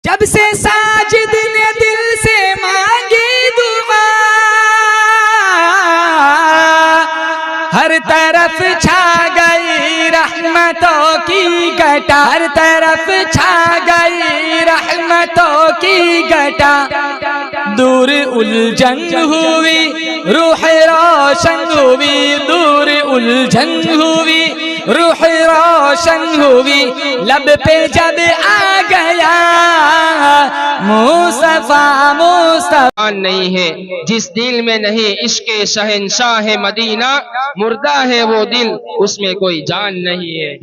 जब से साजिद ने दिल से मांगी दुआ, हर तरफ छा गई रहमतों की घटा, हर तरफ छा गई रहमतों की घटा। दूर उलझन हुई रूह रोशन हुई, दूर उलझन हुई रूह रोशन हुई। लब पे जब आ गया मुस्तफा मुस्तफा। नहीं है जिस दिल में नहीं इश्क़े शहंशाह मदीना, मुर्दा है वो दिल उसमें कोई जान नहीं है।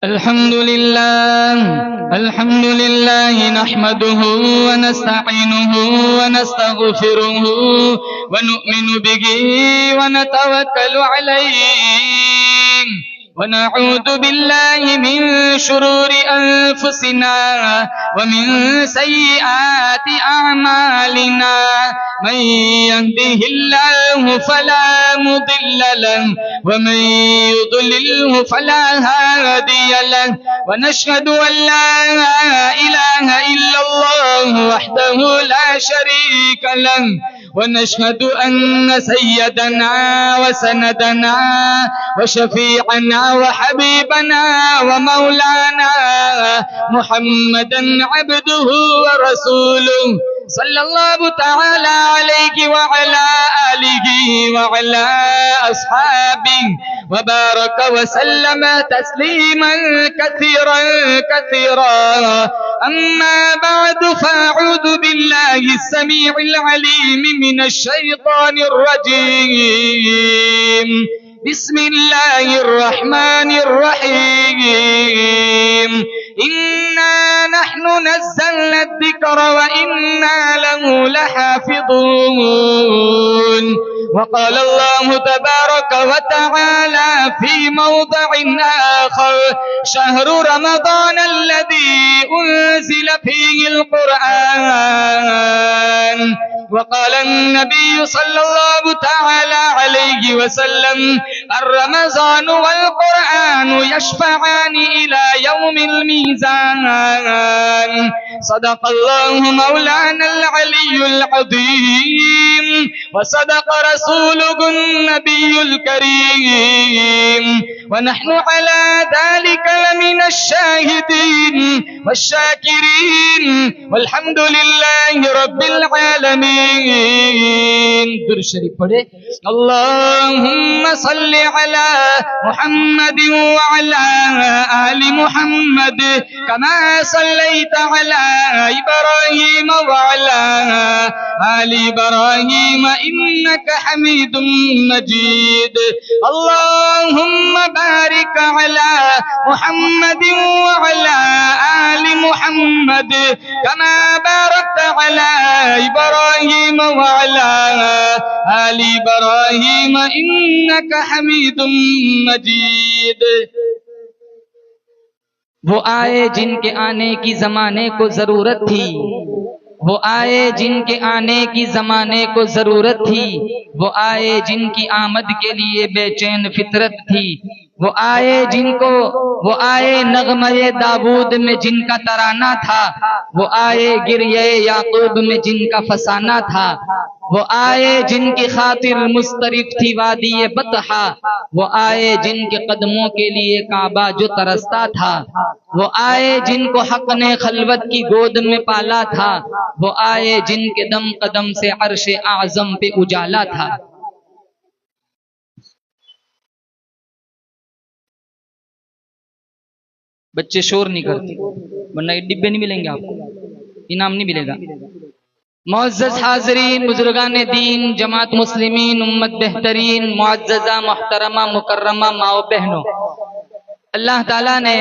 अल्हम्दुलिल्लाह नहमदुहु व नस्तईनुहु व नस्तगफिरुहु व नुमिनु बिही व नतवक्कलु अलैहि व नऊज़ु बिल्लाहि मिन शुरूरि अनफुसिना व मिन सय्यिआति अअमालिना। मन यहदिहिल्लाहु फला मुदिल्ल लहु व मन युद्लिल्हु फला हादिय लहु। व नशहदु अल्ला इलाहा इल्लल्लाहु वहदहु ला शरीक लहु व नशहदु अन्न सय्यदना व सनदना व शफीअना व हबीबना व मौलाना मुहम्मदन अब्दुहु व रसूलुहु सल्लल्लाहु तआला अलैहि व अला आलिहि व अला अस्हाबिहि व बारक व सल्लम तस्लीमन कसीरन कसीरा। अम्मा बाद फअऊज़ु बिल्लाहि अस्समीइल अलीम मिनश शैतानिर रजीम। बिस्मिल्लाहिर रहमानिर रहीम। इन्ना नहनु नज़्ज़लना अज़्ज़िक्र व इन्ना लहु लहाफ़िज़ून। वक़ाल अल्लाहु तबारक व तआला फ़ी मौदिअन आख़र शहरु रमज़ान अल्लज़ी उन्ज़िल फ़ीहिल क़ुरआन। वक़ाल अन्नबी सल्लल्लाहु तआला अलैहि वसल्लम अर्रमज़ानु वल क़ुरआनु यशफ़अआनि इला यौमिल मीज़ान। सदक़ल्लाहु मौलानल अलियुल अज़ीम व सदक़ रसूलुहुन नबियुल करीम व नहनु अला ज़ालिका लमिनश शाहिदीन वश्शाकिरीन वल्हम्दुलिल्लाहि रब्बिल आलमीन। दुरूद शरीफ पढ़े। अल्लाहुम्मा सल्लि अला मुहम्मद व अला आलि मुहम्मद कमा सल्लैता अला इब्राहीम व अला आलि इब्राहीम इन्नका हमीदुम मजीद। अल्लाहुम्मा बारिक अला मुहम्मद व अला आलि मुहम्मद कमा बारकता अला इब्राहीम व अला आलि इब्राहीम इन्नका हमीदुम मजीद। वो आए जिनके आने की जमाने को जरूरत थी, वो आए जिनके आने की जमाने को जरूरत थी, वो आए जिनकी आमद के लिए बेचैन फितरत थी। वो आए वो आए नगमे दाऊद में जिनका तराना था, वो आए गिरये याकूब में जिनका फसाना था। वो आए जिनकी खातिर मुस्तरिफ थी वादी बतहा, वो आए जिनके कदमों के लिए काबा जो तरसता था। वो आए जिनको हक ने खलवत की गोद में पाला था, वो आए जिनके दम कदम से अर्श आज़म पे उजाला था। बच्चे शोर नहीं करते वरना ये डिब्बे नहीं मिलेंगे आपको, इनाम नहीं मिलेगा। मुअज़्ज़ज़ हाज़रीन, बुजुर्गान दीन, जमात मुस्लिमीन, उम्मत बेहतरीन, मुअज़्ज़ज़ा मुहतरमा मुकर्रमा माओ बहनों, अल्लाह ताला ने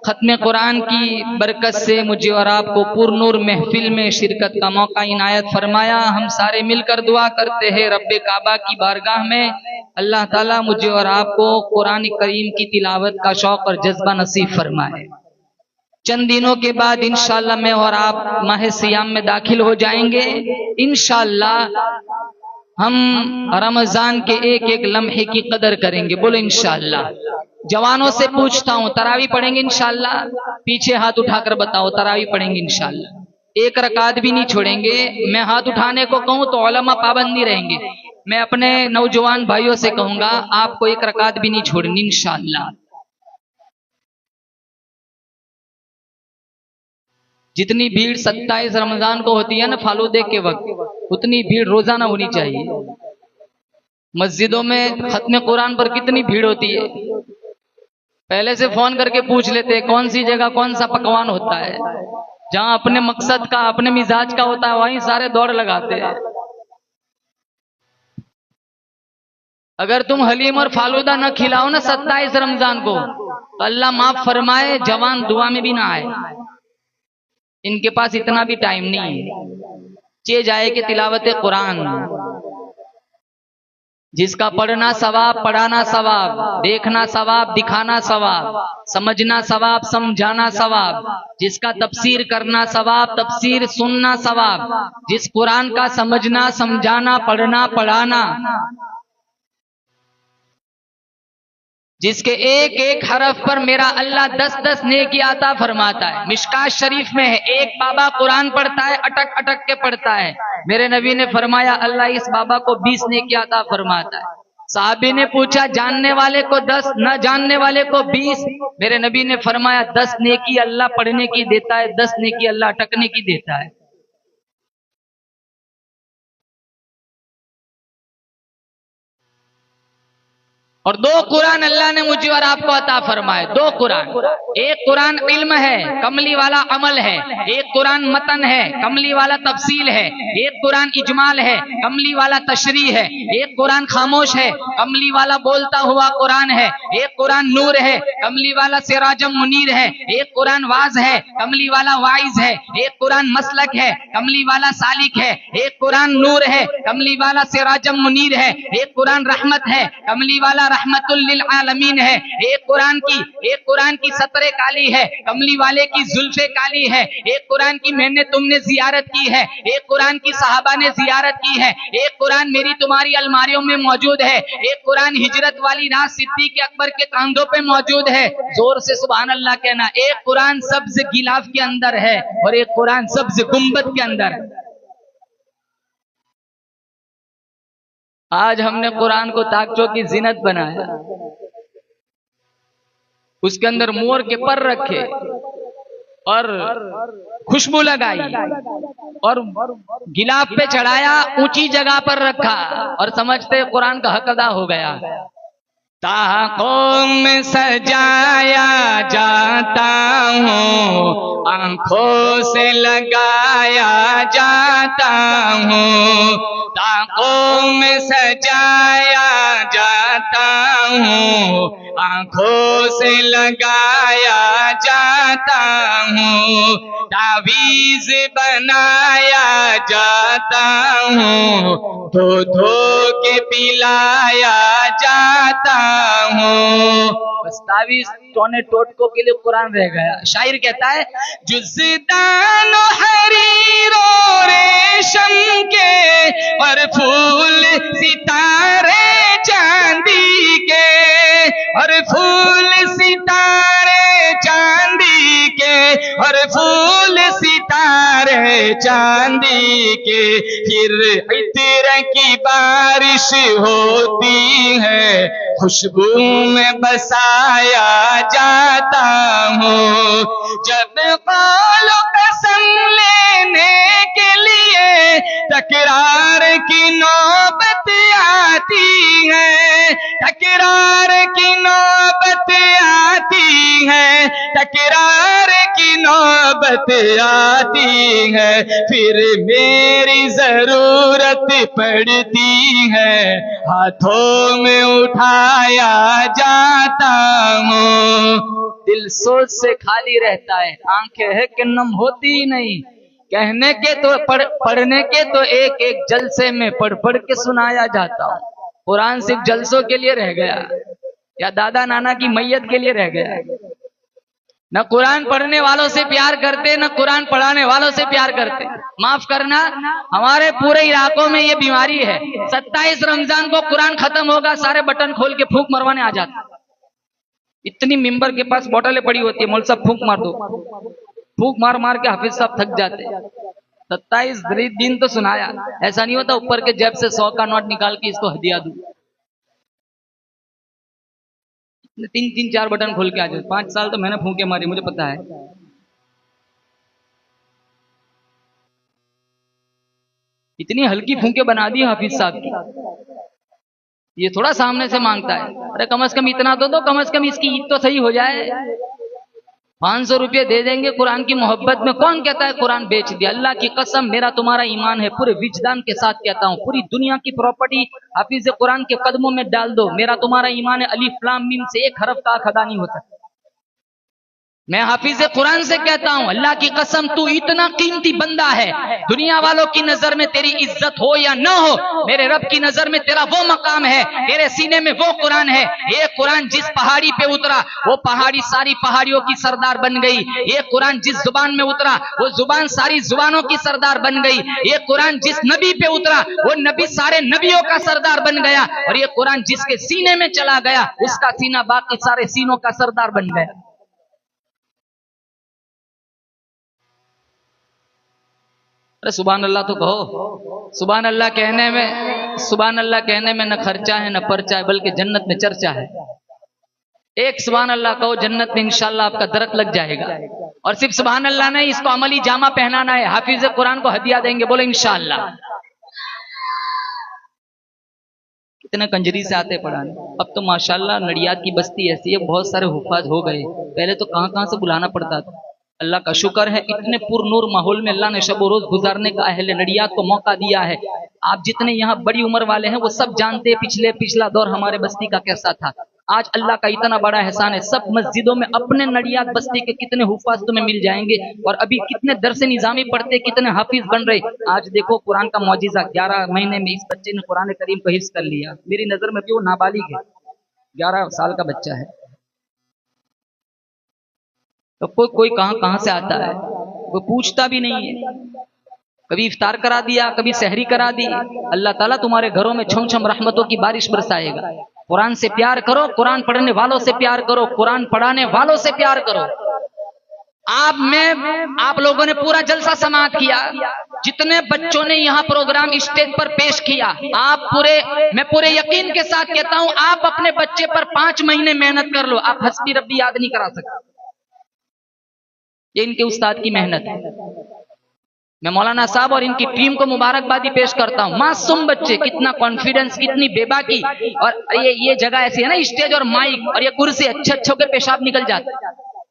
खत्म कुरान की बरकत से मुझे और आपको पुरनूर महफिल में शिरकत का मौका इनायत फरमाया। हम सारे मिलकर दुआ करते हैं रब्बे काबा की बारगाह में अल्लाह ताला मुझे और आपको कुरान करीम की तिलावत का शौक और जज्बा नसीब फरमाए। चंद दिनों के बाद इंशाअल्लाह मैं और आप माह सियाम में दाखिल हो जाएंगे। इंशाअल्लाह हम रमजान के एक एक लम्हे की कदर करेंगे। बोलो इंशाअल्लाह। जवानों से पूछता हूँ, तरावी पढ़ेंगे इंशाअल्लाह? पीछे हाथ उठाकर बताओ, तरावी पढ़ेंगे इंशाअल्लाह? एक रकात भी नहीं छोड़ेंगे। मैं हाथ उठाने को कहूँ तो उलमा पाबंदी रहेंगे। मैं अपने नौजवान भाइयों से कहूंगा, आपको एक रकात भी नहीं छोड़नी इंशाअल्लाह। जितनी भीड़ 27 रमजान को होती है ना फालूदे के वक्त, उतनी भीड़ रोजाना होनी चाहिए। मस्जिदों में खत्म कुरान पर कितनी भीड़ होती है, पहले से फोन करके पूछ लेते हैं कौन सी जगह कौन सा पकवान होता है। जहां अपने मकसद का अपने मिजाज का होता है वहीं सारे दौड़ लगाते हैं। अगर तुम हलीम और फालूदा न खिलाओ ना 27 रमजान को, तो अल्लाह माफ फरमाए जवान दुआ में भी ना आए। इनके पास इतना भी टाइम नहीं है। चे जाए कि तिलावत कुरान, जिसका पढ़ना सवाब, पढ़ाना सवाब, देखना सवाब, दिखाना सवाब, समझना सवाब, समझाना सवाब, जिसका तफसीर करना सवाब, तफसीर सुनना सवाब, जिस कुरान का समझना, समझाना, पढ़ना, पढ़ाना, जिसके एक एक हरफ पर मेरा अल्लाह 10-10 नेकी आता फरमाता है। मिशकात शरीफ में है, एक बाबा कुरान पढ़ता है, अटक अटक के पढ़ता है। मेरे नबी ने फरमाया अल्लाह इस बाबा को 20 नेकी आता फरमाता है। साहबी ने पूछा जानने वाले को 10, न जानने वाले को 20। मेरे नबी ने फरमाया 10 नेकी अल्लाह पढ़ने की देता है, 10 नेकी अल्लाह अटकने की देता है। और 2 कुरान अल्लाह ने मुझे और आपको अता फरमाए। 2 कुरान, एक कुरान इल्म है, कमली वाला अमल है। एक कुरान मतन है, कमली वाला तफसील है। एक कुरान इजमाल है, कमली वाला तशरी है। एक कुरान खामोश है, कमली वाला बोलता हुआ कुरान है। एक कुरान नूर है, कमली वाला सिराजम मुनीर है। एक कुरान वाज है, कमली वाला वाइज है। एक कुरान मसलक है, कमली वाला सालिक है। एक कुरान नूर है, कमली वाला सिराजम मुनीर है। एक कुरान रहमत है, कमली वाला रहमतुल लिल आलमीन है। एक कुरान की सतरे काली है, कमली वाले की जुल्फे काली है। एक कुरान की मैंने तुमने जियारत की है, एक कुरान की सहाबा ने जियारत की है। एक कुरान मेरी तुम्हारी अलमारियों में मौजूद है। एक कुरान हिजरत वाली रात सिद्दीक अकबर के कांधों पे मौजूद है। जोर से सुभान अल्लाह कहना। एक कुरान सब्ज गिलाफ के अंदर है और एक कुरान सब्ज गुंबद के अंदर है। आज हमने कुरान को ताकचों की जिनत बनाया, उसके अंदर मोर के पर रखे और खुशबू लगाई और गिलाफ पे चढ़ाया, ऊंची जगह पर रखा और समझते कुरान का हक अदा हो गया। ताकों में सजाया जाता हूँ, आंखों से लगाया जाता हूँ। ताकों में सजाया जाता हूँ, आंखों से लगाया जाता हूँ। तावीज़ बनाया जाता हूँ, धो धो के पिलाया जाता हूँ। बस तावीज़ टोने टोटकों के लिए कुरान रह गया। शायर कहता है जुज़दान हरीरो रेशम के और फूल सितारे चांदी के, और फूल सितारे चांदी के, और फूल सितारे चांदी के। फिर इत्र की बारिश होती है, खुशबू में बसाया जाता हूँ। जब कौलो कसम लेने के लिए तकरार की नौबत आती है, तकरार की नौबत आती है, तकरार की नौबत आती है। फिर मेरी जरूरत पड़ती है, हाथों में उठाया जाता हूँ। दिल सोच से खाली रहता है, आंखें है कि नम होती ही नहीं। कहने के तो पढ़ने के तो एक एक जलसे में पढ़ पढ़ के सुनाया जाता हूँ। कुरान सिर्फ जलसों के लिए रह गया या दादा नाना की मैयत के लिए रह गया। न कुरान पढ़ने वालों से प्यार करते, न कुरान पढ़ाने वालों से प्यार करते। माफ करना, हमारे पूरे इलाकों में ये बीमारी है। 27 रमजान को कुरान खत्म होगा, सारे बटन खोल के फूंक मरवाने आ जाते। इतनी मिंबर के पास बोतलें पड़ी होती है, मौलवी साहब फूंक मार दो, फूंक मार मार के हाफिज साहब थक जाते। 27 दिन तो सुनाया, ऐसा नहीं होता ऊपर के जेब से 100 का नोट निकाल के इसको हदिया दूं। 3-4 बटन खोल के आ जाए। 5 साल तो मैंने फूंके मारी, मुझे पता है। इतनी हल्की फूंके बना दी हाफिज साहब की, ये थोड़ा सामने से मांगता है। अरे कम से कम इतना तो दो, कम से कम इसकी ईद तो सही हो जाए। 500 रुपये दे देंगे कुरान की मोहब्बत में। कौन कहता है कुरान बेच दिया? अल्लाह की कसम, मेरा तुम्हारा ईमान है, पूरे विजदान के साथ कहता हूँ, पूरी दुनिया की प्रॉपर्टी हाफिज कुरान के कदमों में डाल दो, मेरा तुम्हारा ईमान है, अलिफ लाम मीम से एक हरफ का अदा नहीं हो सकता। मैं हाफिज कुरान से कहता हूं, अल्लाह की कसम, तू इतना कीमती बंदा है, दुनिया वालों की नजर में तेरी इज्जत हो या ना हो, मेरे रब की नजर में तेरा वो मकाम है, तेरे सीने में वो कुरान है। ये कुरान जिस पहाड़ी पे उतरा, वो पहाड़ी सारी पहाड़ियों की सरदार बन गई। ये कुरान जिस जुबान में उतरा, वो जुबान सारी जुबानों की सरदार बन गई। ये कुरान जिस नबी पे उतरा, वो नबी सारे नबियों का सरदार बन गया। और ये कुरान जिसके सीने में चला गया, उसका सीना बाकी सारे सीनों का सरदार बन गया। अरे सुभान अल्लाह तो कहो। सुभान अल्लाह कहने में न खर्चा है न पर्चा है, बल्कि जन्नत में चर्चा है। एक सुभान अल्लाह कहो, जन्नत में इंशाअल्लाह आपका दरक लग जाएगा। और सिर्फ सुभान अल्लाह नहीं, इसको अमली जामा पहनाना है, हाफिज कुरान को हदिया देंगे, बोले इंशाअल्लाह। कितने कंजरी से आते पढ़ाने। अब तो माशाअल्लाह नडियाद की बस्ती ऐसी है, बहुत सारे हुफाज हो गए। पहले तो कहां कहां से बुलाना पड़ता था। अल्लाह का शुक्र है, इतने पुरनूर माहौल में अल्लाह ने शब रोज गुजारने का अहले नडियाद को मौका दिया है। आप जितने यहाँ बड़ी उम्र वाले हैं वो सब जानते हैं पिछला दौर हमारे बस्ती का कैसा था। आज अल्लाह का इतना बड़ा एहसान है, सब मस्जिदों में अपने नडियाद बस्ती के कितने हुफाज तुम्हें मिल जाएंगे। और अभी कितने दरसे निजामी पढ़ते, कितने हाफिज बन रहे। आज देखो कुरान का मौजिजा, 11 महीने में इस बच्चे ने कुरान करीम को हिफ्ज कर लिया। मेरी नजर में भी वो नाबालिग है, 11 साल का बच्चा है। तो कोई कहां से आता है, वो पूछता भी नहीं है। कभी इफ्तार करा दिया, कभी सहरी करा दी। अल्लाह ताला तुम्हारे घरों में छम छम रहमतों की बारिश बरसाएगा। कुरान से प्यार करो, कुरान पढ़ने वालों से प्यार करो, कुरान पढ़ाने वालों से प्यार करो। आप लोगों ने पूरा जलसा समाअत किया, जितने बच्चों ने यहाँ प्रोग्राम स्टेज पर पेश किया, मैं पूरे यकीन के साथ कहता हूं, आप अपने बच्चे पर 5 महीने मेहनत कर लो, आप हस्बी रब्बी याद नहीं करा सकते। ये इनके उस्ताद की मेहनत है। मैं मौलाना साहब और इनकी टीम को मुबारकबादी पेश करता हूँ। मासूम बच्चे, कितना कॉन्फिडेंस, कितनी बेबाकी। और ये जगह ऐसी है ना, स्टेज और माइक और ये कुर्सी, अच्छे के पेशाब निकल जाते।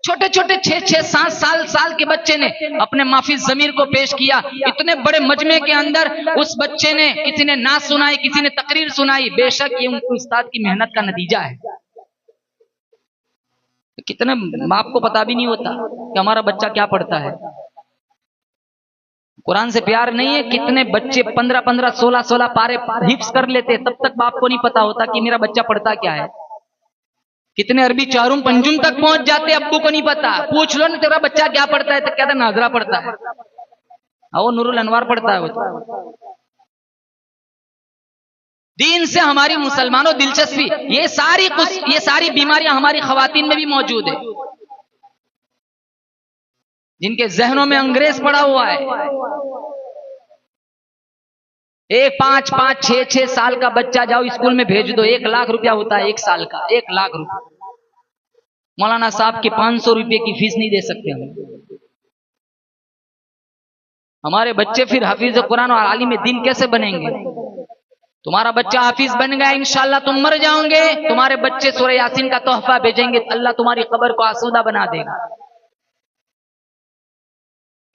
छोटे 6-7 साल के बच्चे ने अपने माफी जमीर को पेश किया। इतने बड़े मजमे के अंदर उस बच्चे ने, किसी ने नात सुनाई, किसी ने तकरीर सुनाई। बेशक ये उनके उस्ताद की मेहनत का नतीजा है। कितने बाप को पता भी नहीं होता कि हमारा बच्चा क्या पढ़ता है। कुरान से प्यार नहीं है। कितने बच्चे 15-15, 16-16 पारे हिफ्ज कर लेते, तब तक बाप को नहीं पता होता कि मेरा बच्चा पढ़ता क्या है। कितने अरबी चारूम पंजुम तक पहुंच जाते, अब्बू को नहीं पता। पूछ लो ना तेरा बच्चा क्या पढ़ता है, तो कहता नाजरा पढ़ता है, वो नूरुल अनवार पढ़ता है। वो दीन से हमारी मुसलमानों दिलचस्पी, ये सारी बीमारियां हमारी खवातीन में भी मौजूद है, जिनके जहनों में अंग्रेज पड़ा हुआ है। एक 5-5, 6-6 साल का बच्चा जाओ स्कूल में भेज दो, 1 लाख रुपया होता है 1 साल का, 1 लाख रुपया। मौलाना साहब की 500 रुपये की फीस नहीं दे सकते हम। हमारे बच्चे फिर हाफिज कुरान और आलिम दीन कैसे बनेंगे? तुम्हारा बच्चा हाफिज बन गया, इंशाअल्लाह तुम मर जाओगे, तुम्हारे बच्चे सूरह यासीन का तोहफा भेजेंगे, अल्लाह तुम्हारी कब्र को आसूदा बना देगा।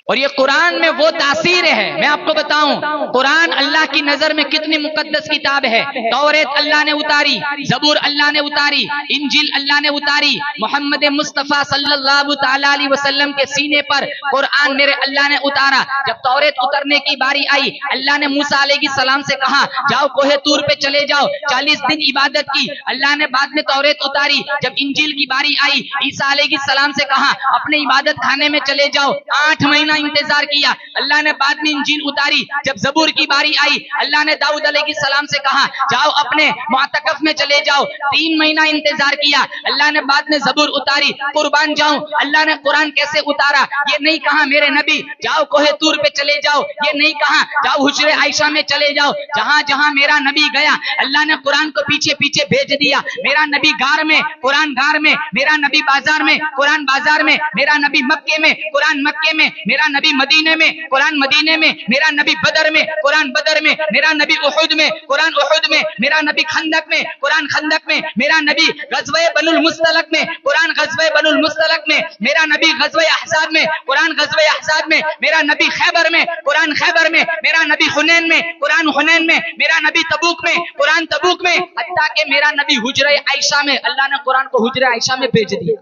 और ये कुरान में वो तासीर है। मैं आपको बताऊं, कुरान अल्लाह की नजर में कितनी मुकद्दस किताब है। तौरेत अल्लाह ने उतारी, जबूर अल्लाह ने उतारी, इंजील अल्लाह ने उतारी, मोहम्मद मुस्तफा सल्लल्लाहु तआला अलैहि वसल्लम के सीने पर कुरान मेरे अल्लाह ने उतारा। जब तौरेत उतरने की बारी आई, अल्लाह ने मूसा अलैहिस्सलाम से कहा जाओ कोहे तूर पे चले जाओ, 40 दिन इबादत की। अल्लाह ने बाद में तौरेत उतारी। जब इंजील की बारी आई, ईसा अलैहिस्सलाम से कहा अपने इबादत खाने में चले जाओ। 8 महीना इंतजार किया, अल्लाह ने बाद में इंजील उतारी। जब जबूर की बारी आई, अल्लाह ने दाऊद अलैहिस्सलाम से कहा जाओ अपने मुअतकफ में चले जाओ। 3 महीना इंतजार किया, अल्लाह ने बाद में जबूर उतारी। कुर्बान जाऊं, अल्लाह ने कुरान कैसे उतारा? ये नहीं कहा मेरे नबी जाओ कोहे तूर पे चले जाओ, ये नहीं कहा जाओ हुजरे आयशा में चले जाओ। जहां जहां मेरा नबी गया, अल्लाह ने कुरान को पीछे पीछे भेज दिया। मेरा नबी गार में, कुरान गार में, मेरा नबी बाजार में, कुरान बाजार में, मेरा नबी मक्के में, कुरान मक्के में, मेरा नबी मदीने में, कुरान मदीने में, मेरा नबी बदर में, कुरान बदर में, मेरा नबी उहुद में, कुरान उहुद में, मेरा नबी खंदक में, कुरान खंदक में, मेरा नबी गज़वे बनुल मुस्तलक में, कुरान गज़वे बनुल मुस्तलक में, मेरा नबी गज़वे अहज़ाब में, कुरान गज़वे अहज़ाब में, मेरा नबी खैबर में, कुरान खैबर में, मेरा नबी हुनैन में, कुरान हुनैन में, मेरा नबी तबूक में, कुरान तबूक में, हत्ता के मेरा नबी हुजरे आयशा में। अल्लाह ने कुरान को हुजरे आयशा में भेज दिया।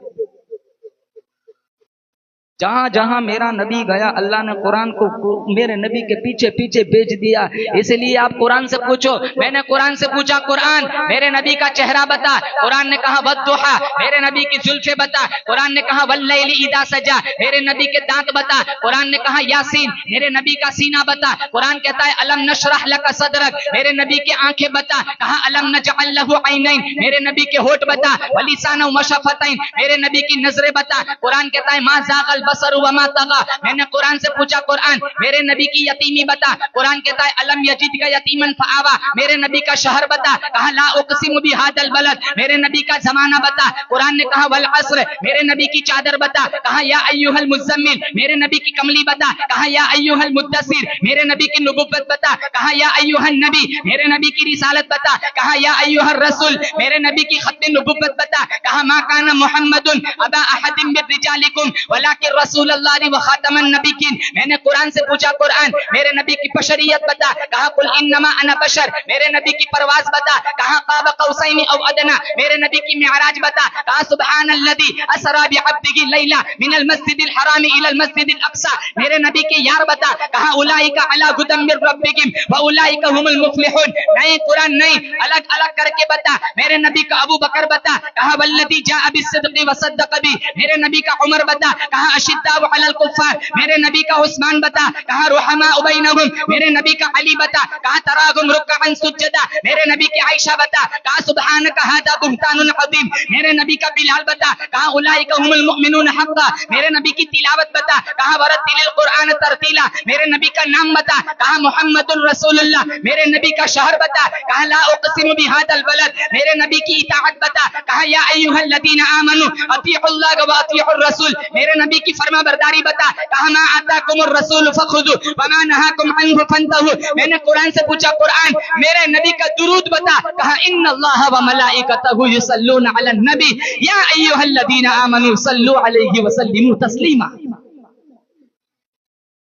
जहां जहां मेरा नबी गया, अल्लाह ने कुरान को मेरे नबी के पीछे पीछे भेज दिया। इसलिए आप कुरान से पूछो। मैंने कुरान से पूछा कुरान मेरे नबी का चेहरा बता, कुरान ने कहा वद्दुहा, मेरे नबी की जुल्फे बता, कुरान ने कहा वल्लैलि इदा सजा, मेरे नबी के दांत बता, कुरान ने कहा यासीन, मेरे नबी का सीना बता, कुरान कहता है अलम नशरह लका सदरक, मेरे नबी की आंखें बता, कहा अलम नजअल लहु ऐनैन, मेरे नबी के होठ बता, वलिसान व शफतैन, मेरे नबी की नजरें बता। कुरान कहता है मा ज़ागल बसर व मा तगा, मैंने कुरान से पूछा कुरान मेरे नबी की यतीमी बता, कुरान कहता है अलम यजिदका यतीमन फआवा, मेरे नबी का शहर बता, कहा ला उक़सिमु बिहादल बलद, मेरे नबी का जमाना बता, कुरान ने कहा वल अस्र, मेरे नबी की चादर बता, कहा या अय्युहल मुज़्ज़म्मिल, मेरे नबी की कमली बता, कहा या अय्युहल मुद्दसिर, मेरे नबी की नुबुव्वत बता, कहा या अय्युहन नबी, मेरे नबी की रिसालत बता, कहा या अय्युहर रसूल, मेरे नबी की खत्म नुबुव्वत बता, कहा मा काना मुहम्मदुन अबा अहदिम मिर रिजालिकुम वलाकिन रसूलुल्लाह व खातमन नबिय्यीन, मैंने कुरान से पूछा कुरान मेरे नबी की बशरियत बता, कहा कुल इन्नमा अना बशर, मेरे नबी की परवाज बता, कहा क़ाब क़ौसैनि औ अदना, मेरे नबी की मिअराज बता, कहा सुब्हानल्लज़ी असरा बिअब्दिही लैला मिनल मस्जिदिल हराम इलल मस्जिदिल अक़सा, मेरे नबी के यार बता, कहा उलाइका अला हुदम मिर रब्बिहिम व उलाइका हुमुल मुफ़्लिहून। नहीं कुरान नहीं, अलग अलग करके बता। मेरे नबी का अबू बकर बता, कहा वल्लज़ी जाअ बिस्सिद्क़ि व सद्दक़ बि, मेरे नबी का उमर बता, कहा अशिद्दा अलल कुफ़ार, मेरे नबी का उस्मान बता, कहा रुहमा बैनहुम, मेरे नबी का अली बता, कहा तरागुम रुक्अन सुज्जदा, मेरे नबी की आयशा बता, कहा सुब्हानका हादा बुहतानुन अज़ीम, मेरे नबी का बिलाल बता, कहा उलाइका हुमुल मुमिनून हक़्क़ा, मेरे नबी की तिलावत बता, कहा वरतिलिल कुरान तरतीला, मेरे नबी का नाम बता, कहा मुहम्मदुर रसूलुल्लाह, मेरे नबी का शहर बता, कहा ला उक़सिमु बिहादल बलद, मेरे नबी की इताअत बता, कहा या अय्युहल्लज़ीना आमनू अतीउल्लाह व अतीउर रसूल, मेरे नबी की फरमा बरदारी बता, कहा मा आताकुमुर रसूल फखुज़ू व मा नहाकुम अन्हु फंतहू, मैंने कुरान से पूछा कुरान मेरे नबी का दुरूद बता, कहा इन्नल्लाह व मलाइकतहू युसल्लूना अलन नबी या अय्युहल्लज़ीना आमनू सल्लू अलैहि व सल्लिमू तस्लीमा।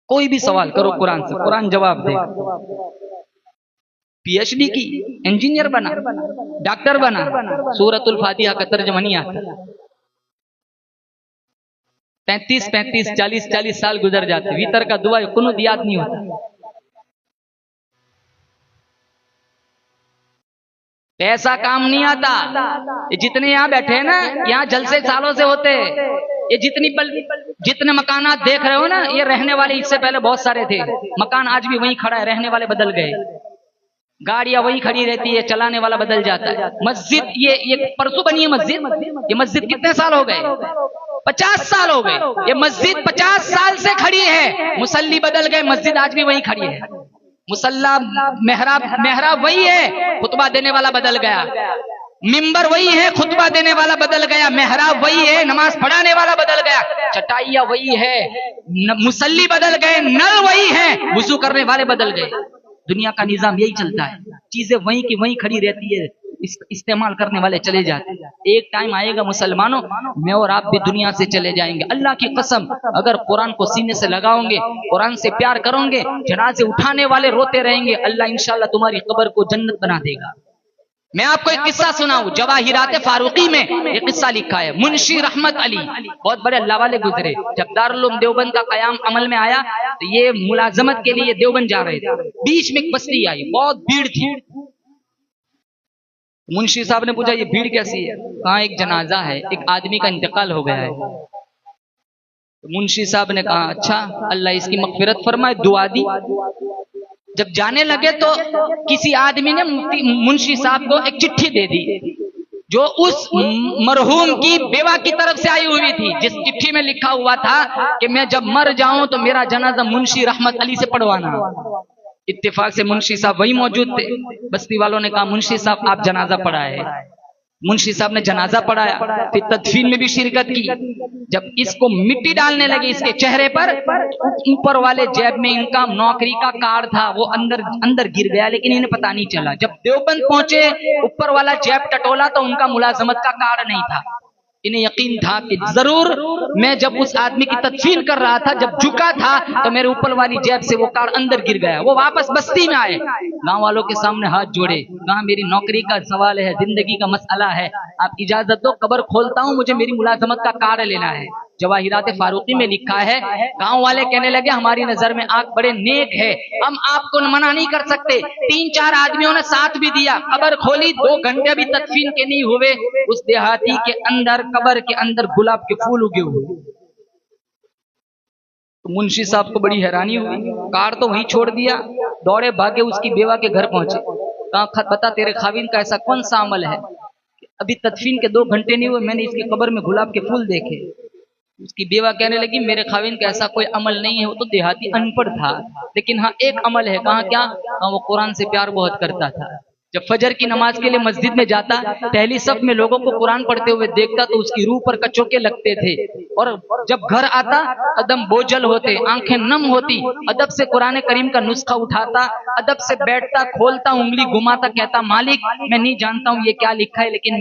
कोई भी सवाल करो कुरान से, कुरान जवाब दे। पीएचडी की, इंजीनियर बना, डॉक्टर बना, सूरतुल फातिहा का तर्जुमा नहीं आता। 35 40 साल गुजर जाते, भीतर का दुआ कुनुत याद नहीं होता। ऐसा काम नहीं आता। ये जितने यहाँ बैठे हैं ना, यहाँ जलसे सालों से होते। ये जितने मकानात देख रहे हो ना, ये रहने वाले इससे पहले बहुत सारे थे। मकान आज भी वहीं खड़ा है, रहने वाले बदल गए। गाड़ियां वहीं खड़ी रहती है, चलाने वाला बदल जाता है। मस्जिद ये परसों बनी है मस्जिद। ये मस्जिद कितने साल हो गए? 50 साल हो गए। ये मस्जिद 50 साल से खड़ी है। मुसल्ली बदल गए, मस्जिद आज भी वहीं खड़ी है। मुसल्ला मेहराब वही है, खुतबा देने वाला बदल गया। मिंबर वही है, खुतबा देने वाला बदल गया। मेहराब वही है, नमाज पढ़ाने वाला बदल गया। चटाइया वही है, मुसल्ली बदल गए। नल वही है, वुजू करने वाले बदल गए। दुनिया का निजाम यही चलता है, चीजें वहीं की वहीं खड़ी रहती है, इस्तेमाल करने वाले चले जाते हैं। एक टाइम आएगा मुसलमानों, मैं और आप भी दुनिया से चले जाएंगे। अल्लाह की कसम, अगर कुरान को सीने से लगाओगे, कुरान से प्यार करोगे, जनाजे उठाने वाले रोते रहेंगे, अल्लाह इंशाल्लाह तुम्हारी कब्र को जन्नत बना देगा। मैं आपको एक किस्सा सुनाऊं, जवाहिरात फारूकी में एक किस्सा लिखा है। मुंशी रहमत अली बहुत बड़े अल्लाह वाले गुजरे। जब दारुल उलूम देवबंद का कयाम अमल में आया तो ये मुलाजमत के लिए देवबंद जा रहे थे। बीच में एक बस्ती आई, बहुत भीड़ थी। मुंशी साहब ने पूछा ये भीड़ कैसी है? कहा एक जनाजा है, एक आदमी का इंतकाल हो गया है। तो मुंशी साहब ने कहा अच्छा, अल्लाह इसकी मगफिरत फरमाए, दुआ दी। जब जाने लगे तो किसी आदमी ने मुंशी साहब को एक चिट्ठी दे दी जो उस मरहूम की बेवा की तरफ से आई हुई थी, जिस चिट्ठी में लिखा हुआ था कि मैं जब मर जाऊं तो मेरा जनाजा मुंशी रहमत अली से पढ़वाना। इत्तेफाक से मुंशी साहब वही मौजूद थे। बस्ती वालों ने कहा मुंशी साहब आप जनाजा पढ़ाए। मुंशी साहब ने जनाजा पढ़ाया, फिर तदफीन में भी शिरकत की। जब इसको मिट्टी डालने लगे इसके चेहरे पर, ऊपर वाले जेब में इनका नौकरी का कार्ड था, वो अंदर गिर गया, लेकिन इन्हें पता नहीं चला। जब देवबंद पहुंचे, ऊपर वाला जेब टटोला तो उनका मुलाजमत का कार्ड नहीं था। इन्हें यकीन था कि जरूर मैं जब उस आदमी की तदफीन कर रहा था, जब झुका था तो मेरे ऊपर वाली जेब से वो कार्ड अंदर गिर गया। वो वापस बस्ती में आए, गांव वालों के सामने हाथ जोड़े, कहा मेरी नौकरी का सवाल है, जिंदगी का मसला है, आप इजाजत दो, कब्र खोलता हूं, मुझे मेरी मुलाजमत का कार्ड लेना है। जवाहिरात फारूकी में लिखा है, गांव वाले कहने लगे हमारी नजर में आप बड़े नेक है, हम आपको मना नहीं कर सकते। 3-4 आदमियों ने साथ भी दिया, कब्र खोली, 2 घंटे भी तदफीन के नहीं हुए, उस देहाती के अंदर, कब्र के अंदर गुलाब के फूल उगे हुए। तो मुंशी साहब को बड़ी हैरानी हुई, कार तो वहीं छोड़ दिया, दौड़े भागे उसकी बेवा के घर पहुंचे। कहा बता तेरे खाविन का ऐसा कौन सा अमल है, अभी तदफीन के 2 घंटे नहीं हुए, मैंने इसकी कब्र में गुलाब के फूल देखे। उसकी बेवा कहने लगी मेरे खाविन का ऐसा कोई अमल नहीं है, वो तो देहाती अनपढ़ था, लेकिन हाँ एक अमल है। कहा क्या? वो कुरान से प्यार बहुत करता था। जब फजर की नमाज के लिए मस्जिद में जाता, पहली सफ में लोगों को कुरान पढ़ते हुए देखता तो उसकी रूह पर कचोके लगते थे, और जब घर आता कदम बोझल होते, आंखें नम होती, अदब से कुरान करीम का नुस्खा उठाता, अदब से बैठता, खोलता, उंगली घुमाता, कहता मालिक मैं नहीं जानता हूँ ये क्या लिखा है, लेकिन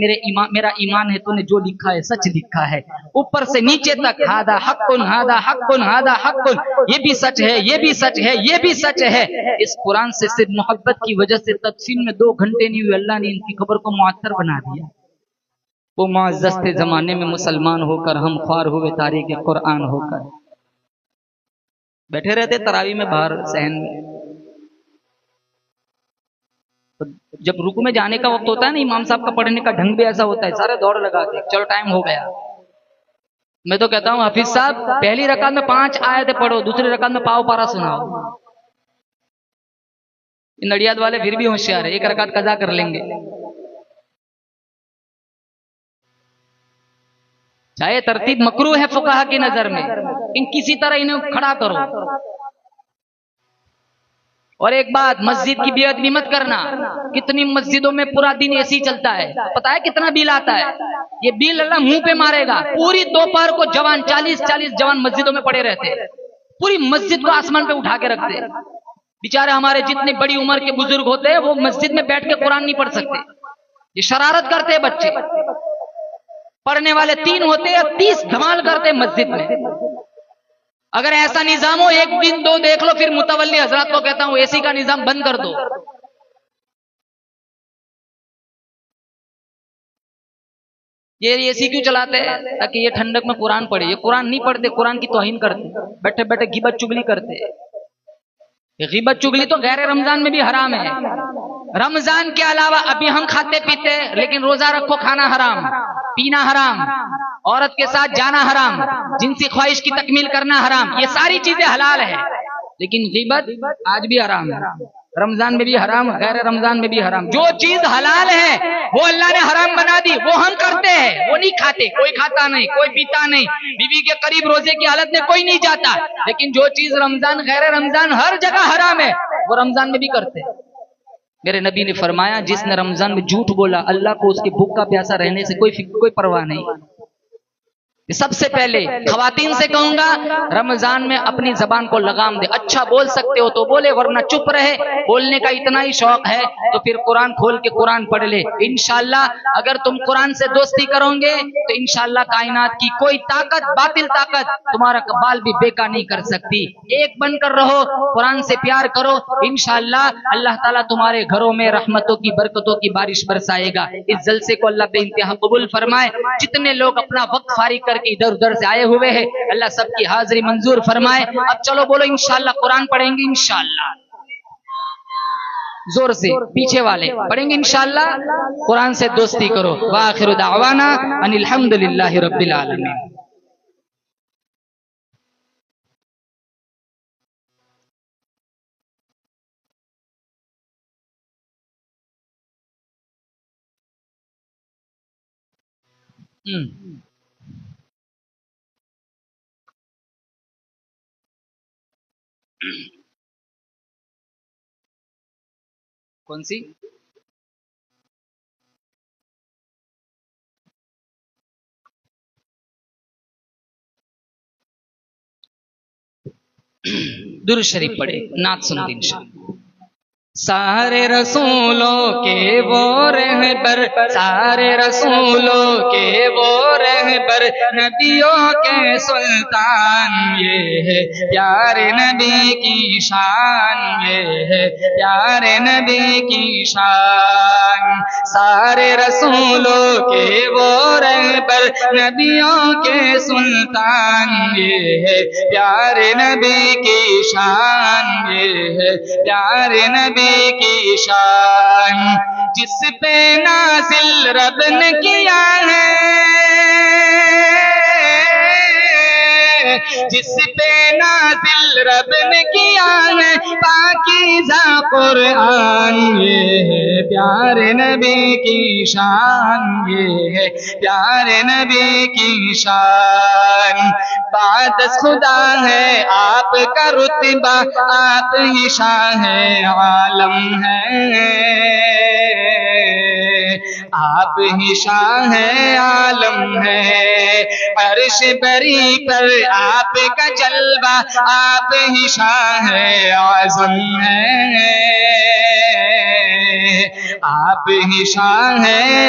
मेरा ईमान है तूने जो लिखा है सच लिखा है। ऊपर से नीचे तक हादा हक्कुन, हादा हक्कुन, हादा हक्कुन, ये भी सच है, ये भी सच है, ये भी सच है। इस कुरान से सिर्फ मोहब्बत की वजह से तदफीन में 2 घंटे नहीं हुए, अल्लाह ने इनकी खबर को मुअत्तर बना दिया। वो मुअज़्ज़ज़ थे जमाने में मुसलमान होकर, हम ख्वार हुए तारीख कुरान होकर। बैठे रहते तरावी में बाहर सहन में, तो जब रुकू में जाने का वक्त होता है ना, इमाम साहब का पढ़ने का ढंग भी ऐसा होता है, सारे दौड़ लगा के चलो टाइम हो गया। मैं तो कहता हूँ हाफिज साहब पहली रकात में 5 आयतें पढ़ो, दूसरी रकात में पाव पारा सुनाओ। नडियाद वाले फिर भी होशियार है, 1 रकात कज़ा कर लेंगे। चाहे तरतीब मकरूह है फुकाहा की नजर में, इन किसी तरह इन्हें खड़ा करो। और एक बात, मस्जिद की बेअदबी मत करना। कितनी मस्जिदों में पूरा दिन एसी चलता है, पता है कितना बिल आता है? ये बिल अल्लाह मुंह पे मारेगा। पूरी दोपहर को जवान 40-40 जवान मस्जिदों में पड़े रहते, पूरी मस्जिद को आसमान पे उठा के रखते। बेचारे हमारे जितनी बड़ी उम्र के बुजुर्ग होते हैं वो मस्जिद में बैठ के कुरान नहीं पढ़ सकते, ये शरारत करते हैं बच्चे। पढ़ने वाले 3 होते या 30 धमाल करते मस्जिद में। अगर ऐसा निजाम हो 1 दिन 2 देख लो, फिर मुतवल्ली हजरात को कहता हूं एसी का निजाम बंद कर दो। ये एसी क्यों चलाते हैं? ताकि ये ठंडक में कुरान पढ़े। ये कुरान नहीं पढ़ते, कुरान की तौहीन करते, बैठे बैठे गिबत चुगली करते। गिबत चुगली तो गैर रमजान में भी हराम है। रमजान के अलावा अभी हम खाते पीते, लेकिन रोजा रखो खाना हराम, पीना हराम, औरत के साथ जाना हराम, जिनसी ख्वाहिश की तकमील करना हराम, ये सारी चीजें हलाल है, लेकिन गिबत आज भी हराम है। रमजान में भी हराम, गैर रमजान में भी हराम। जो चीज हलाल है वो अल्लाह ने हराम बना दी, वो हम करते हैं, वो नहीं खाते। कोई खाता नहीं, कोई पीता नहीं, बीवी के करीब रोजे की हालत में कोई नहीं जाता, लेकिन जो चीज रमजान गैर रमजान हर जगह हराम है वो रमजान में भी करते हैं। मेरे नबी ने फरमाया जिसने रमजान में झूठ बोला, अल्लाह को उसकी भूख का प्यासा रहने से कोई परवाह नहीं। सबसे पहले खवातीन से कहूंगा, रमजान में अपनी जबान को लगाम दे। अच्छा बोल सकते हो तो बोले, वरना चुप रहे। बोलने का इतना ही शौक है तो फिर कुरान खोल के कुरान पढ़ ले। इंशाल्लाह अगर तुम कुरान से दोस्ती करोगे तो इंशाल्लाह कायनात की कोई ताकत, बातिल ताकत तुम्हारा बाल भी बेका नहीं कर सकती। एक बनकर रहो, कुरान से प्यार करो, इंशाल्लाह अल्लाह ताला तुम्हारे घरों में रहमतों की, बरकतों की बारिश बरसाएगा। इस जलसे को अल्लाह बेइंतहा कबूल फरमाए। जितने लोग अपना वक्त फारिग करके इधर उधर से आए हुए हैं, अल्लाह सबकी हाजिरी मंजूर फरमाए। अब चलो बोलो इंशाल्लाह कुरान पढ़ेंगे, इंशाल्लाह जोर से, पीछे वाले पढ़ेंगे इंशाल्लाह। कुरान से दोस्ती करो। वाखिरु दावाना अनिल हम्दुलिल्लाहि रब्बिल आलमीन। कौन सी? दुरूद शरीफ पढ़े, नात सुनते इंशाअल्लाह। सारे रसूलों के वो रहबर, सारे रसूलों के वो रहबर, नबियों के सुल्तान, ये है प्यारे नबी की शान, ये है प्यारे नबी की शान। सारे रसूलों के वो रहबर, नबियों के सुल्तान, ये है प्यारे नबी की शान, ये है प्यारे नबी की शान। जिस पे नाज़िल रब ने किया है, जिस पे नाज़िल रब ने किया है पाकीज़ा कुरआन, ये है प्यारे नबी की शान, ये है प्यारे नबी की शान। बादस खुदा है आपका रुतबा, आप ही शाह आलम है, आप ही शाह आलम है। अर्श बरी पर आपका जलवा, आप ही शाह आज़म है, आप ही शाह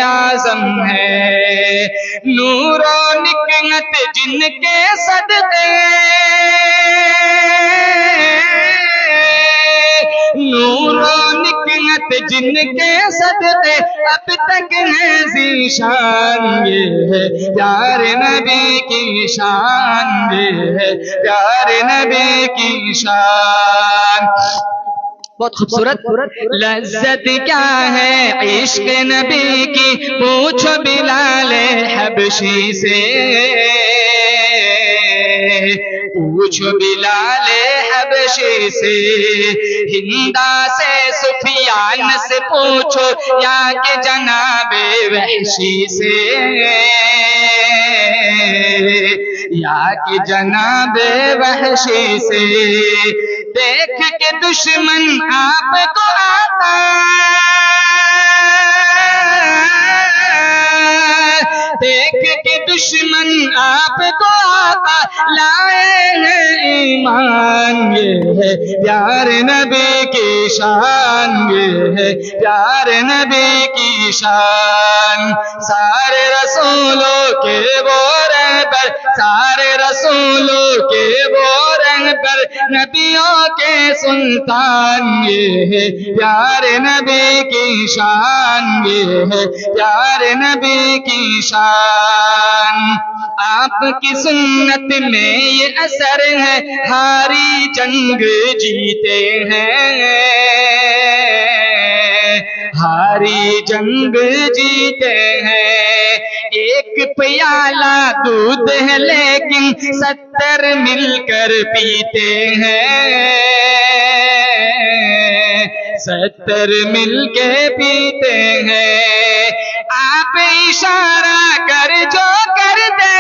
आज़म है। नूरो निकमत जिनके सदके, नूरो निकमत जिनके सदके अब तक है ज़ीशान, ये है प्यारे नबी की शान, ये है प्यारे नबी की शान। बहुत खूबसूरत। लज्जत क्या है इश्क नबी की, पूछो बिलाल हबशी से, पूछो बिलाल हबशी से। हिंदा से सुफियान से पूछो, या के जनाबे वहशी से, या के जनाबे वहशी से। देख के दुश्मन आपको आता, देख के दुश्मन आपको आता, लाए हैं ईमान, ये है प्यारे नबी की शान, ये है प्यारे नबी की शान। सारे रसूलों के वो रहबर, सारे रसूलों के वो रहबर, नबियों के सुल्तान, ये है प्यारे नबी की शान, ये है प्यारे नबी की शान। आपकी सुन्नत में ये असर है, हारी जंग जीते हैं, हारी जंग जीते हैं। एक प्याला दूध है लेकिन 70 मिलकर पीते हैं, 70 मिलके पीते हैं। आप इशारा कर जो कर दे,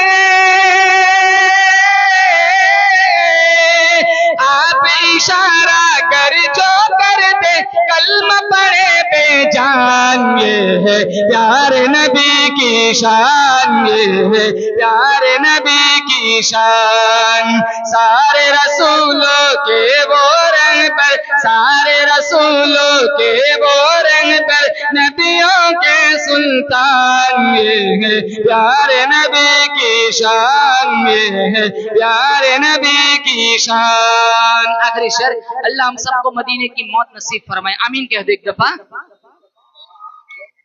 आप इशारा कर जो कर दे, कलमा पढ़े बेजान, ये है प्यारे नबी की की शान, ये है प्यारे नबी की शान। सारे रसूलों के वो रंग पर, सारे रसूलों के वो रंग पर, नबियों के सुल्तान, ये है प्यारे नबी की शान, ये है प्यारे नबी की शान। आखिरी शेर, अल्लाह हम सबको मदीने की मौत नसीब फरमाए, आमीन कह दो एक दफा।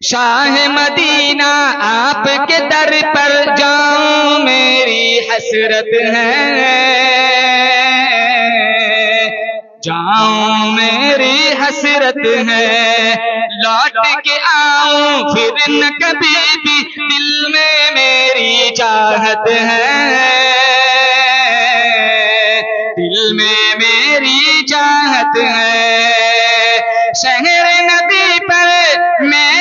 शाह मदीना आपके दर पर जाऊं मेरी हसरत है, जाऊं मेरी हसरत है। लौट के आऊं फिर न कभी भी, दिल में मेरी चाहत है, दिल में मेरी चाहत है। शहर नदी पर मैं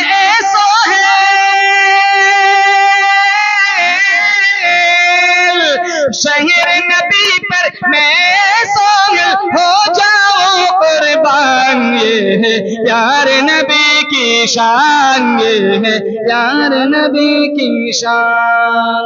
शहर नबी पर मैं सोहल हो जाऊं कुर्बान, ये है प्यार नबी की शान, ये है प्यार नबी की शान।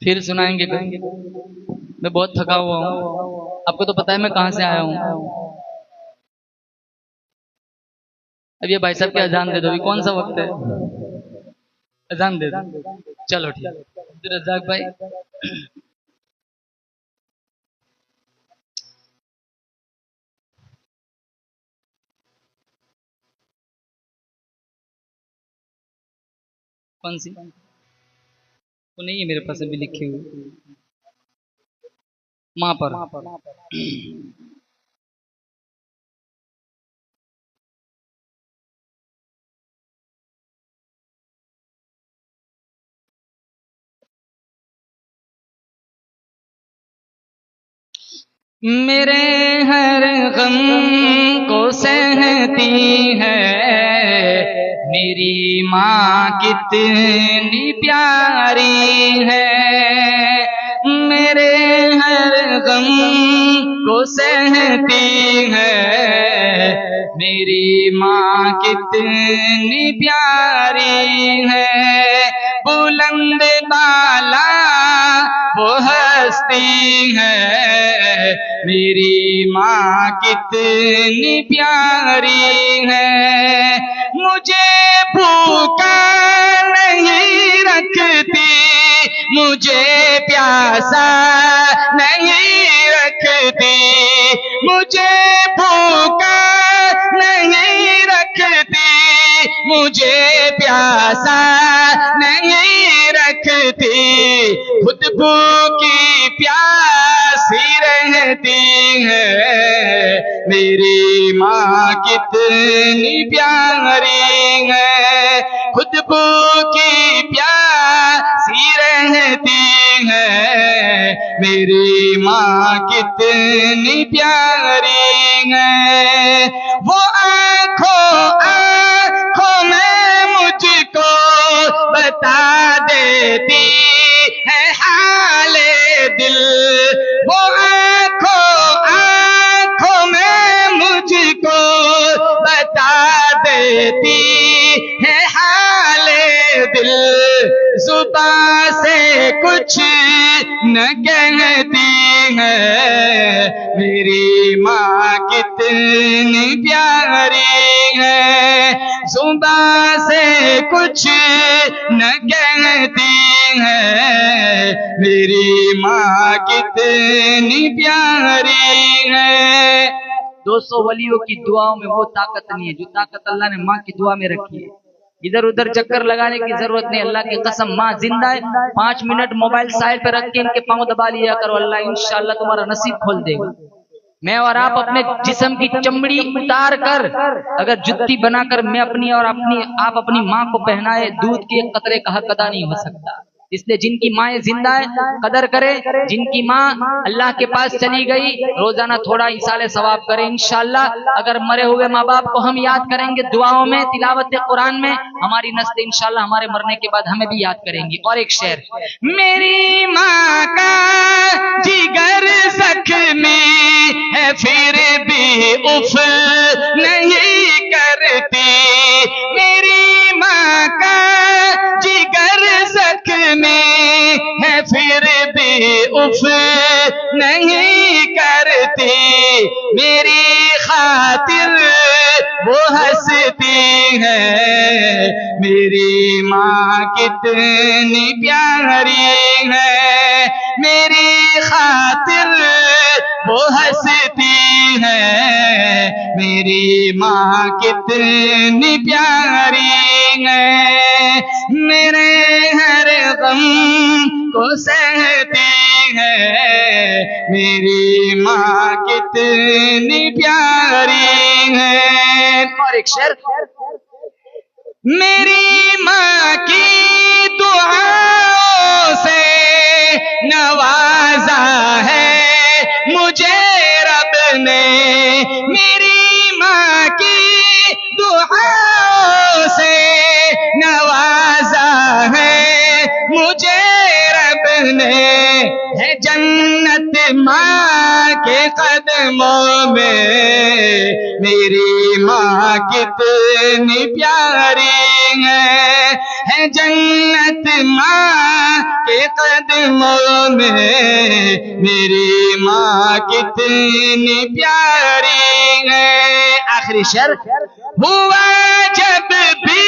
फिर सुनाएंगे। मैं बहुत थका हुआ हूँ, आपको तो पता है मैं कहाँ से आया हूँ। अब ये भाई साहब की अजान दे दो, अभी कौन सा वक्त है, अजान दे दो। चलो ठीक, रज़ाक भाई। कौन सी तो नहीं है मेरे पास अभी लिखी हुई, माँ पर। मेरे हर गम को सहती है मेरी माँ कितनी प्यारी है, मेरे हर गम को सहती है मेरी माँ कितनी प्यारी है। बुलंद बाला वो हस्ती है मेरी माँ कितनी प्यारी है। मुझे भूखा नहीं रखती, मुझे प्यासा नहीं रखती, मुझे भूखा नहीं रखती, मुझे प्यासा नहीं रखती, खुद भूखी प्यासी रहती है मेरी माँ कितनी प्यारी है। खुद भूखी प्यासी रहती है मेरी माँ कितनी प्यारी है। वो आँखों में मुझको बता देती है हाले दिल, वो आँखों में मुझको बता देती है हाले दिल, जुबां से कुछ न कहती है मेरी माँ कितनी प्यारी है। जुबां से कुछ न कहती है मेरी माँ कितनी प्यारी है। 200 वलियों की दुआओं में वो ताकत नहीं है जो ताकत अल्लाह ने माँ की दुआ में रखी है। इधर उधर चक्कर लगाने की जरूरत नहीं, अल्लाह की कसम माँ जिंदा है। 5 मिनट मोबाइल साइड पे रख के इनके पांव दबा लिया करो, अल्लाह इंशाअल्लाह तुम्हारा नसीब खोल देगा। मैं और आप अपने जिस्म की चमड़ी उतार कर अगर जुत्ती बनाकर मैं अपनी और आप अपनी माँ को पहनाए, दूध के एक कतरे का हक अदा नहीं हो सकता। इसलिए जिनकी माएँ जिंदा है कदर करें, जिनकी माँ अल्लाह के पास चली गई रोजाना थोड़ा इसाले सवाब करें इंशाअल्लाह। अगर मरे हुए माँ बाप को हम याद करेंगे दुआओं में, तिलावत कुरान में, हमारी नस्ल इंशाअल्लाह हमारे मरने के बाद हमें भी याद करेंगी। और एक शेर, मेरी माँ का जिगर जख्मी है फिर भी उफ नहीं करती, मेरी माँ का जिगर जख्मी है फिर भी उफ नहीं करती, मेरी खातिर वो हंसती है, मेरी माँ कितनी प्यारी है, मेरी खातिर वो हंसती है, मेरी माँ कितनी प्यारी है, मेरे हर गम को सहती है, मेरी माँ कितनी प्यारी है। और एक शेर, मेरी माँ की दुआओं से नवाजा है मुझे रब ने, मेरी माँ की दुआओं से नवाजा है मुझे रब ने, है जन्नत माँ के कदमों में, मेरी माँ कितनी प्यारी है जन्नत माँ के कदमों में, मेरी माँ कितनी प्यारी है। आखिरी शेर, हुआ जब भी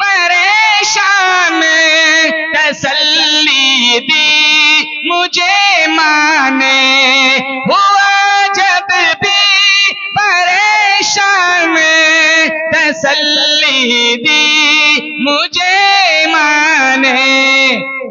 परेशान तसल्ली दी मुझे माँ ने, हुआ जब भी परेशान तसल्ली दी मुझे माँ ने,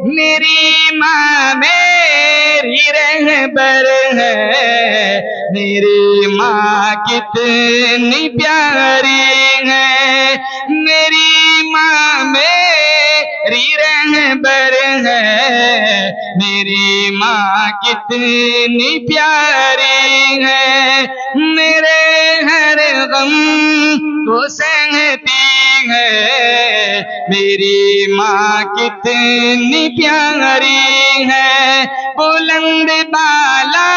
मेरी माँ मेरी रहबर है, मेरी माँ कितनी प्यारी है, मेरी माँ मेरी रहबर है, मेरी माँ कितनी प्यारी है, मेरे हर गम को सहती है, मेरी माँ कितनी प्यारी है, बुलंद बाला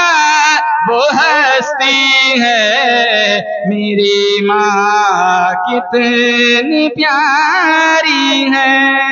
वो हस्ती है, मेरी माँ कितनी प्यारी है।